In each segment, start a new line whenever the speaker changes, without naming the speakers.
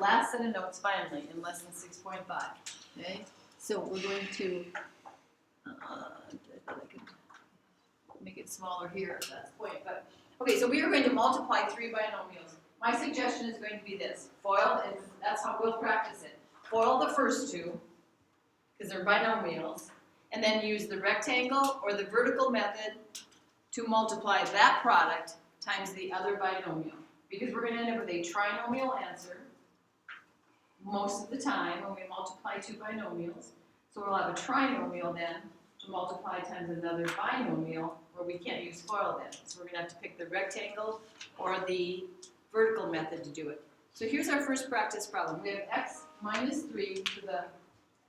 last set of notes finally in lesson 6.5. Okay, so we're going to I could make it smaller here if that's the point. But okay, so we are going to multiply three binomials. My suggestion is going to be this: FOIL, and that's how we'll practice it. FOIL the first two because they're binomials, and then use the rectangle or the vertical method to multiply that product times the other binomial. Because we're going to end up with a trinomial answer most of the time when we multiply two binomials. So we'll have a trinomial then to multiply times another binomial where we can't use FOIL then. So we're going to have to pick the rectangle or the vertical method to do it. So here's our first practice problem. We have x minus 3 to the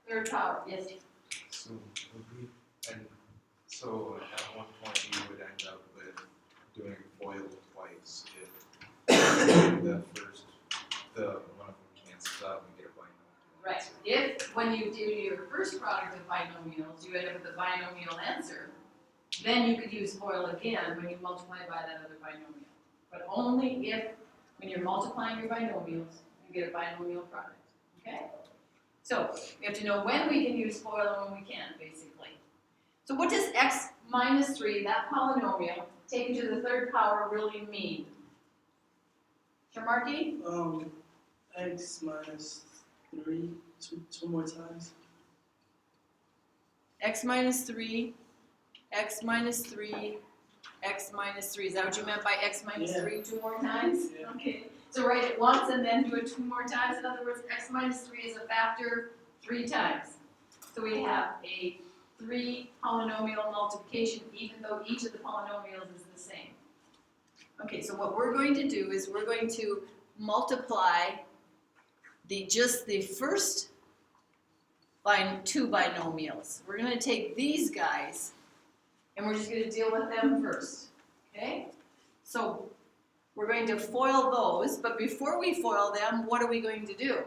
third power. Yes?
So so at one point you would end up with doing FOIL twice if the one of them cancels out and we get a binomial.
Right. If when you do your first product of binomials, you end up with a binomial answer, then you could use FOIL again when you multiply by that other binomial. But only if, when you're multiplying your binomials, you get a binomial product. Okay? So we have to know when we can use FOIL and when we can't, basically. So what does x minus 3, that polynomial, taken to the third power, really mean? Sure, Marky?
X minus 3, two more times.
X minus 3, x minus 3, x minus 3. Is that what you meant by x minus 3 two more times?
Yeah.
Okay. So write it once and then do it two more times. In other words, x minus 3 is a factor 3 times. So we have a 3 polynomial multiplication even though each of the polynomials is the same. Okay, so what we're going to do is we're going to multiply just the first two binomials. We're going to take these guys and we're just going to deal with them first. Okay? So we're going to FOIL those, but before we FOIL them, what are we going to do?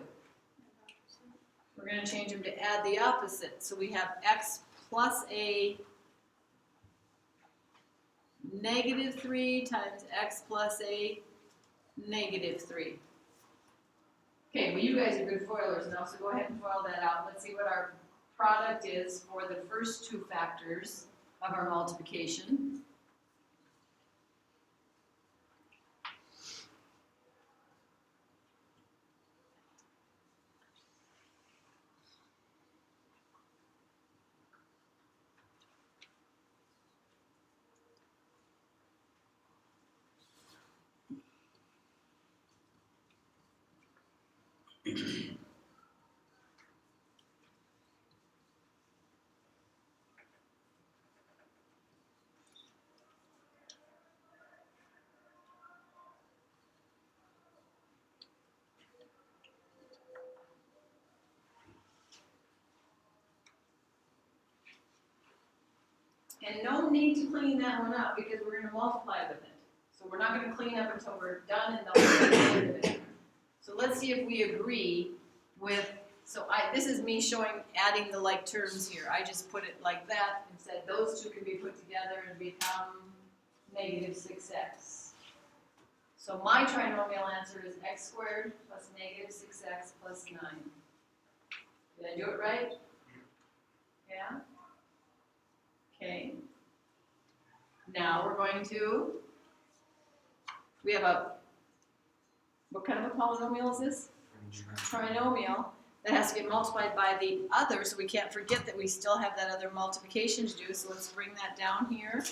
We're going to change them to add the opposite. So we have x plus a negative 3 times x plus a negative 3. Okay, well you guys are good FOILers now, so go ahead and FOIL that out. Let's see what our product is for the first two factors of our multiplication. And no need to clean that one up because we're going to multiply with it. So we're not going to clean up until we're done and then we'll get the end of it. So let's see if we agree with, this is me showing adding the like terms here. I just put it like that and said those two can be put together and become negative 6x. So my trinomial answer is x squared plus negative 6x plus 9. Did I do it right? Yeah? Okay. Now we're going to, we have what kind of a polynomial is this? Trinomial that has to get multiplied by the other, so we can't forget that we still have that other multiplication to do. So let's bring that down here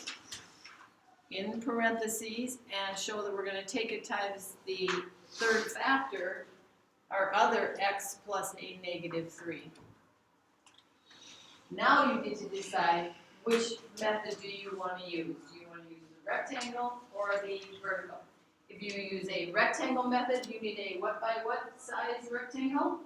in parentheses and show that we're going to take it times the third factor, our other x plus a negative 3. Now you get to decide which method do you want to use. Do you want to use the rectangle or the vertical? If you use a rectangle method, you need a what by what size rectangle?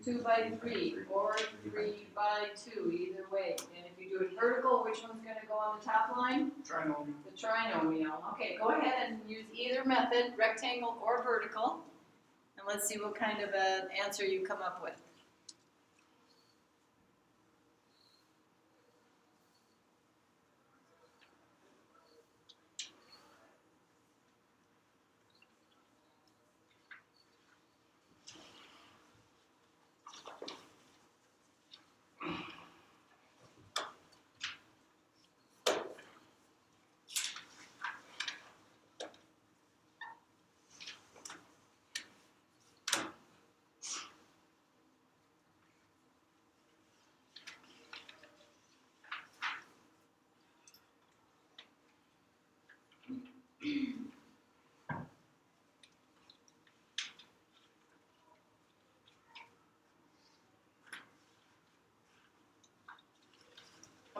2 by 3 or 3 by 2, either way. And if you do it vertical, which one's going to go on the top line?
Trinomial.
The trinomial. Okay, go ahead and use either method, rectangle or vertical. And let's see what kind of an answer you come up with.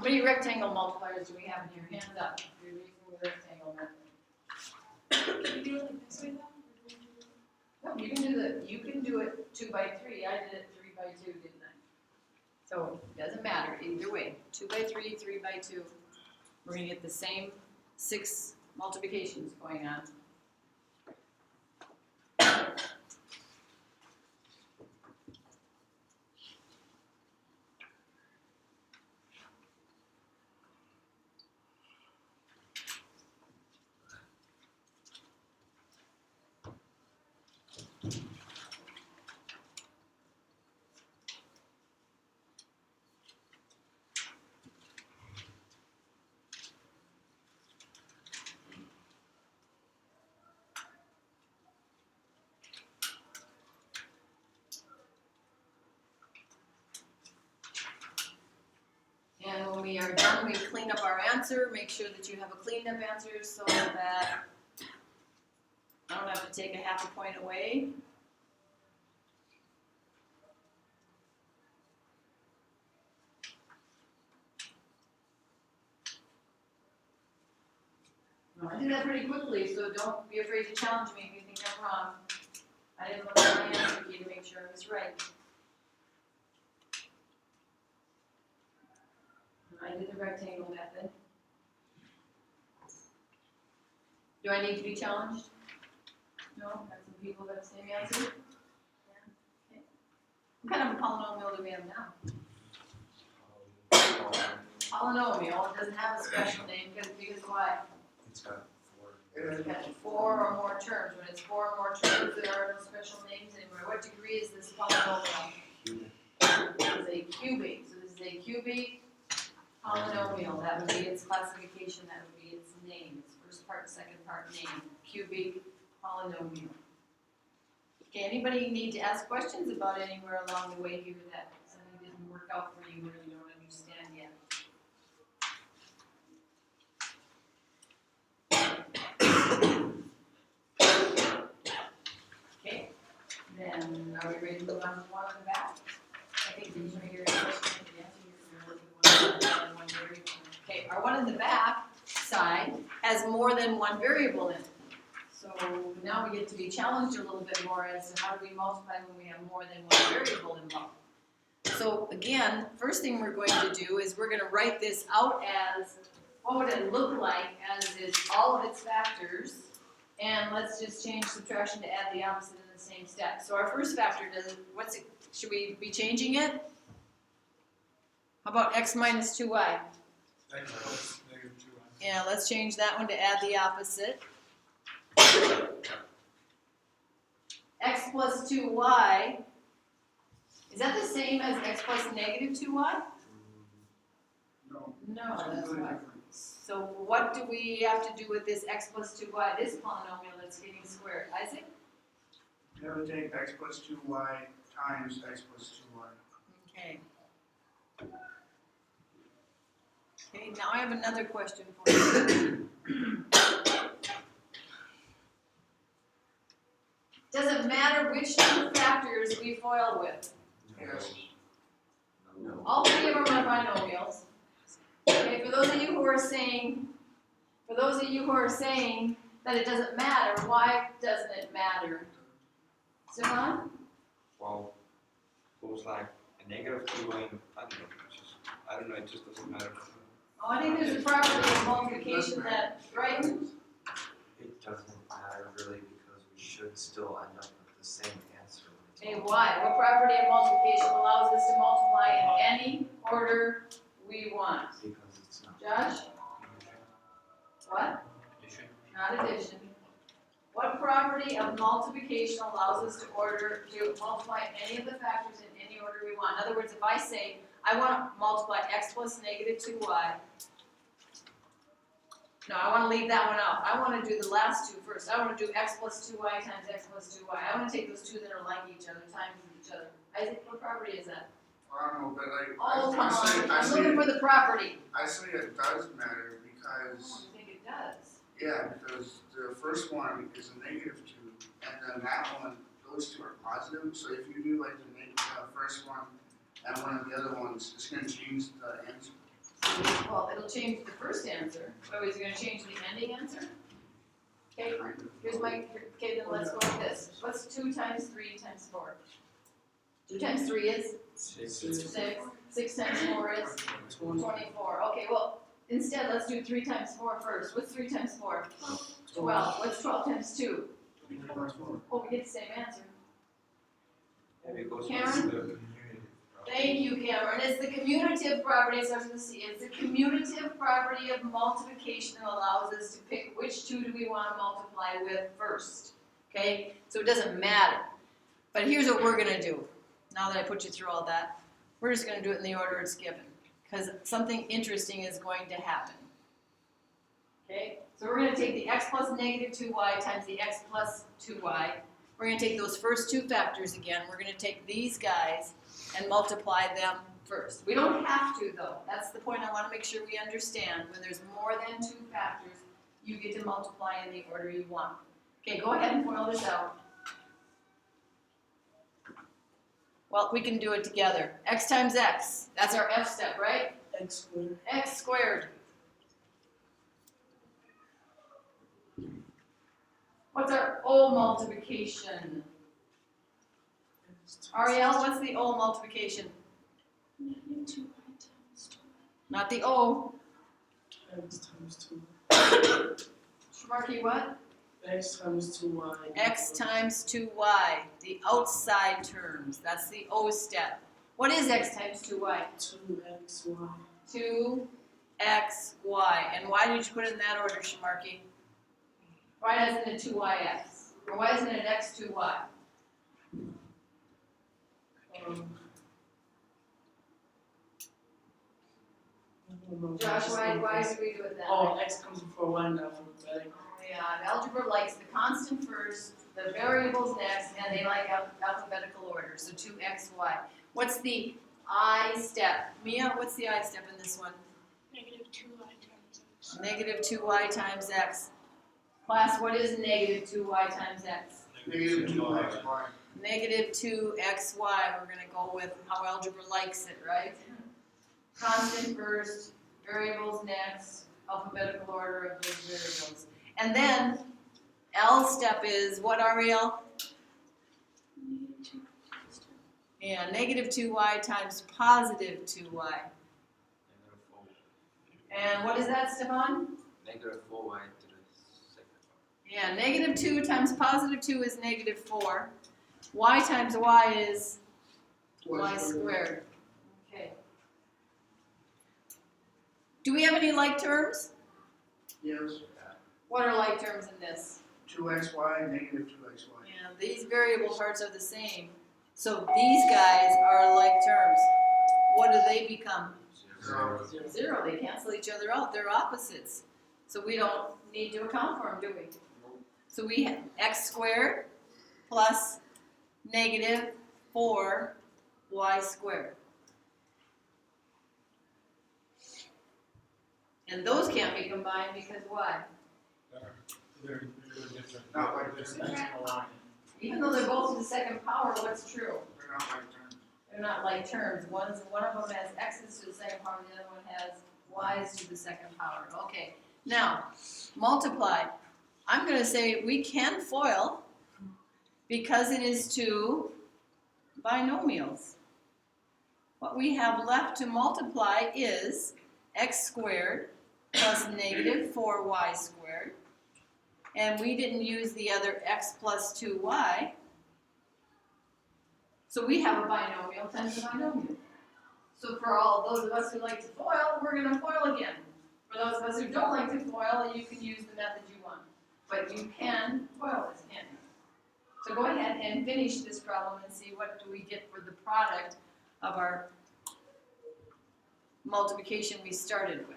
many rectangle multipliers do we have in here? Hands up, if you're using the rectangle method.
Can you do it like this way though?
No, you can do it 2 by 3, I did it 3 by 2, didn't I? So, it doesn't matter, either way, 2 by 3, 3 by 2, we're gonna get the same 6 multiplications going on. And when we are done, we clean up our answer, make sure that you have a cleaned up answer so that I don't have to take a half a point away. No, I did that pretty quickly, so don't be afraid to challenge me if you think I'm wrong. I didn't look at my answer key to make sure I was right. I did the rectangle method. Do I need to be challenged? No? Have some people that have the same answer? Yeah. Okay. What kind of a polynomial do we have now? Polynomial, it doesn't have a special name because why?
It's got 4.
It's got 4 or more terms. When it's 4 or more terms, there are no special names anymore. What degree is this polynomial?
Cubic.
It is a cubic. So this is a cubic polynomial. That would be its classification. That would be its name. Its first part, second part name. Cubic polynomial. Okay, anybody need to ask questions about anywhere along the way here that something didn't work out for you or you don't understand yet? Okay, then are we ready to move on to the one on the back? I think these are your question and answer. Okay, our one in the back side has more than one variable in it. So now we get to be challenged a little bit more as to how do we multiply when we have more than one variable involved. So again, first thing we're going to do is we're going to write this out as, what would it look like as it's all of its factors, and let's just change subtraction to add the opposite in the same step. So our first factor, should we be changing it? How about x minus 2y?
-2.
Yeah, let's change that one to add the opposite. X plus 2y, is that the same as x plus negative 2y?
No.
No, that's right. So what do we have to do with this x plus 2y, this polynomial that's getting squared? Isaac?
You have to take x plus 2y times x plus 2y.
Okay. Okay, now I have another question for you. Does it matter which two factors we FOIL with?
Yes.
No.
All three of them are binomials. Okay, for those of you who are saying that it doesn't matter, why doesn't it matter? Simon?
Well, it was like a negative 2y and I don't know, it just doesn't matter.
Oh, I think there's a property of multiplication that, right?
It doesn't matter really because we should still end up with the same answer.
Okay, why? What property of multiplication allows us to multiply in any order we want?
Because it's not.
Josh? What?
Addition.
Not addition. What property of multiplication allows us to multiply any of the factors in any order we want? In other words, if I say, I want to multiply x plus negative 2y. No, I want to leave that one out. I want to do the last two first. I want to do x plus 2y times x plus 2y. I want to take those two that are like each other times each other. Isaac, what property is that?
I don't know, but
Oh, come
I
on. I'm
say
looking for the property.
I say it does matter
I
because,
don't think it does.
yeah, because the first one is a -2, and then that one, those two are positive. So if you do like the first one and one of the other ones, it's going to change the answer.
Well, it'll change the first answer. Oh, is it gonna change the ending answer? Okay, here's my, okay, then let's go with this. What's 2 times 3 times 4? 2 times 3 is
6.
6. 6 times 4 is 24. Okay, well, instead, let's do 3 times 4 first. What's 3 times 4? 12. What's 12 times 2? Oh, we get the same answer.
Yeah, because
Cameron?
it's the
Commutative property.
Thank you, Cameron. It's the commutative property, it starts with a C. It's the commutative property of multiplication that allows us to pick which 2 do we want to multiply with first. Okay? So it doesn't matter. But here's what we're going to do. Now that I put you through all that, we're just going to do it in the order it's given. Because something interesting is going to happen. Okay? So we're going to take the x plus negative 2y times the x plus 2y. We're going to take those first 2 factors again. We're going to take these guys and multiply them first. We don't have to, though. That's the point I want to make sure we understand. When there's more than 2 factors, you get to multiply in the order you want. Okay, go ahead and FOIL this out. Well, we can do it together. X times x. That's our F step, right?
X squared.
X squared. What's our O multiplication? Ariel, what's the O multiplication? Not the O.
X times 2.
Shmarky, what?
X times 2y.
X times 2y. The outside terms. That's the O step. What is x times 2y?
2xy.
2xy. And why did you put it in that order, Shmarky? Why isn't it 2yx? Or why isn't it x2y? Josh, why did we do it that way?
Oh, X comes before y in alphabetic.
Yeah, algebra likes the constant first, the variables next, and they like alphabetical order, so 2xy. What's the I step? Mia, what's the I step in this one?
Negative 2y times x.
Negative 2y times x. Class, what is negative 2y times x?
Negative 2xy.
Negative 2xy, we're going to go with how algebra likes it, right? Constant first, variables next, alphabetical order of those variables. And then L step is what, Ariel? Yeah, negative 2y times positive 2y.
negative 4.
And what is that, Stefan?
Negative 4y to the second power.
Yeah, negative 2 times positive 2 is negative 4. Y times y is y squared. Okay. Do we have any like terms?
Yes,
What are like terms in this?
2xy, negative 2xy.
Yeah, these variable parts are the same. So these guys are like terms. What do they become?
0.
0. They cancel each other out. They're opposites. So we don't need to account for them, do we? So we have x squared plus negative 4y squared. And those can't be combined because why?
They're different.
Not like
They're
this.
decimal line.
Even though they're both to the second power, what's true?
They're not like terms.
They're not like terms. One of them has x's to the second power, the other one has y's to the second power. Okay. Now, multiply. I'm going to say we can FOIL because it is two binomials. What we have left to multiply is x squared plus negative 4y squared. And we didn't use the other x plus 2y. So we have a binomial times a binomial. So for all those of us who like to FOIL, we're going to FOIL again. For those of us who don't like to FOIL, you can use the method you want. But you can FOIL this, can't you? So go ahead and finish this problem and see what do we get for the product of our multiplication we started with.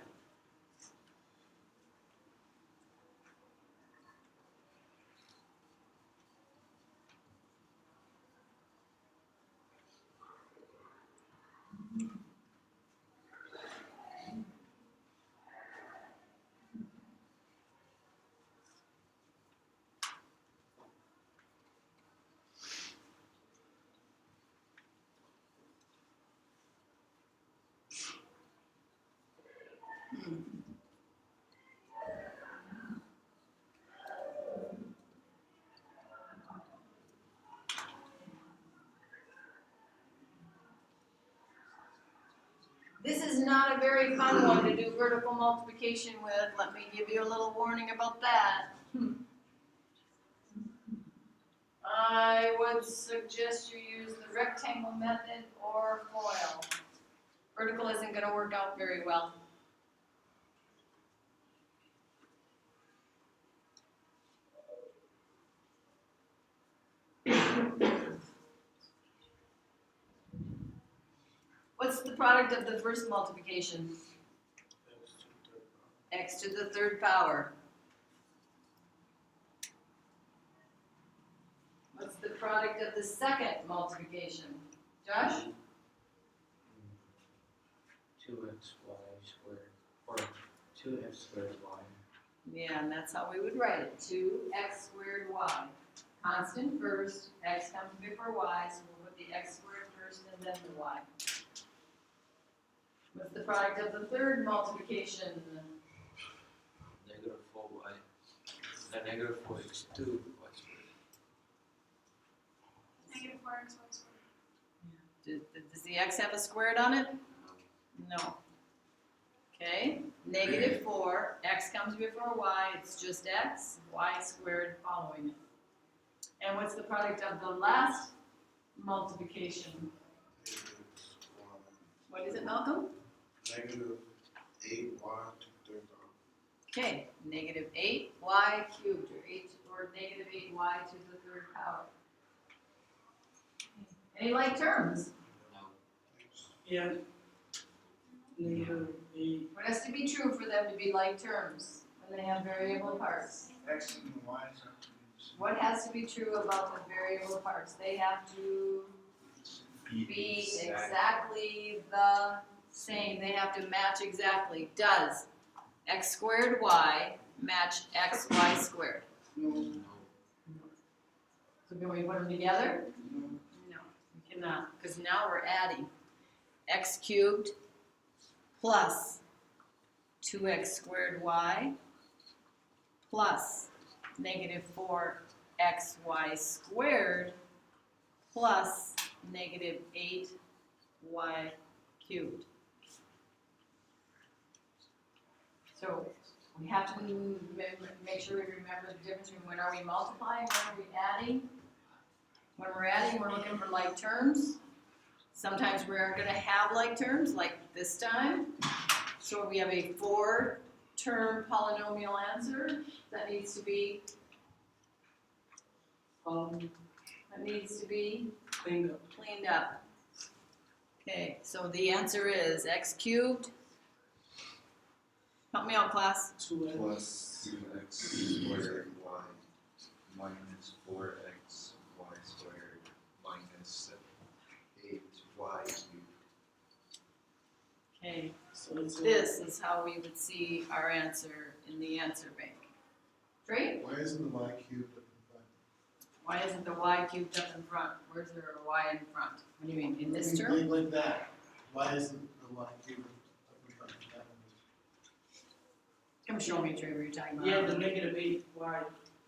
This is not a very fun one to do vertical multiplication with. Let me give you a little warning about that. I would suggest you use the rectangle method or FOIL. Vertical isn't going to work out very well. What's the product of the first multiplication? X to the third power. What's the product of the second multiplication? Josh?
2xy squared, or 2x squared y.
Yeah, and that's how we would write it. 2x squared y. Constant first, x comes before y, so we'll put the x squared first and then the y. What's the product of the third multiplication?
Negative 4y. Negative 4x2 y squared.
Negative 4x y squared.
Does the x have a squared on it? No. Okay, negative 4, x comes before y, it's just x, y squared following it. And what's the product of the last multiplication? What is it, Malcolm?
Negative 8y to the third power.
Okay, negative 8y cubed, or negative 8y to the third power. Any like terms?
No.
Yeah. Negative 8.
What has to be true for them to be like terms when they have variable parts?
X and Y is up to
What has to be true about the variable parts? They have to be exactly the same. They have to match exactly. Does x squared y match xy squared?
No.
So can we put them together?
No.
No, we cannot, because now we're adding x cubed plus 2x squared y plus negative 4xy squared plus negative 8y cubed. So we have to make sure we remember the difference between when are we multiplying, when are we adding. When we're adding, we're looking for like terms. Sometimes we're going to have like terms, like this time. So we have a 4-term polynomial answer that needs to be
Cleaned up.
cleaned up. Okay, so the answer is x cubed. Help me out, class.
2x.
Plus 2x squared y minus 4x y squared minus 8y cubed.
Okay,
So it's
this is how we would see our answer in the answer bank. Great.
Why isn't the y cubed up in front?
Why isn't the y cubed up in front? Where's there a y in front? What do you mean, in this term?
Like that. Why isn't the y cubed up in front of that one?
Come show me, Trey, what you're talking about.
Yeah, the negative 8y.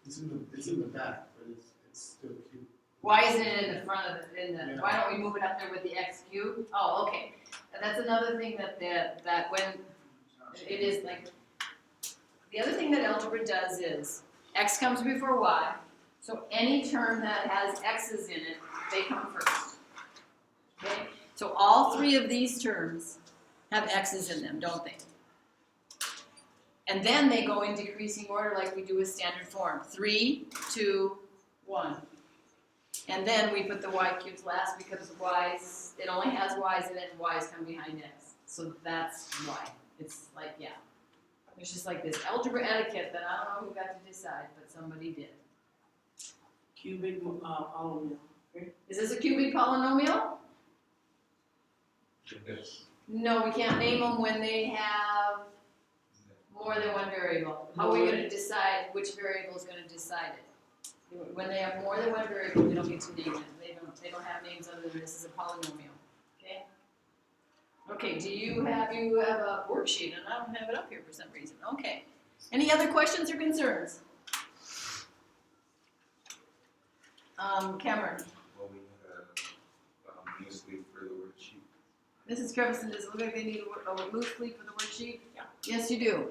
It's in the back, but it's still cubed.
Why isn't it in the front of the,
Yeah.
why don't we move it up there with the x cubed? Oh, okay. And that's another thing that when it is like, the other thing that algebra does is, x comes before y, so any term that has x's in it, they come first. Okay? So all 3 of these terms have x's in them, don't they? And then they go in decreasing order like we do with standard form. 3, 2, 1. And then we put the y cubes last because y's, it only has y's in it and y's come behind x. So that's why. It's like, yeah. It's just like this algebra etiquette that I don't know who got to decide, but somebody did.
Cubic polynomial.
Is this a cubic polynomial?
Yes.
No, we can't name them when they have more than one variable. How are we going to decide which variable is going to decide it? When they have more than one variable, we don't get to name them. They don't have names other than this is a polynomial. Okay? Okay, do you have a worksheet, and I don't have it up here for some reason, okay. Any other questions or concerns? Cameron,
Well, we had a loose leaf for the worksheet.
Mrs. Crevison, does it look like they need a loose leaf for the worksheet? Yeah. Yes, you do.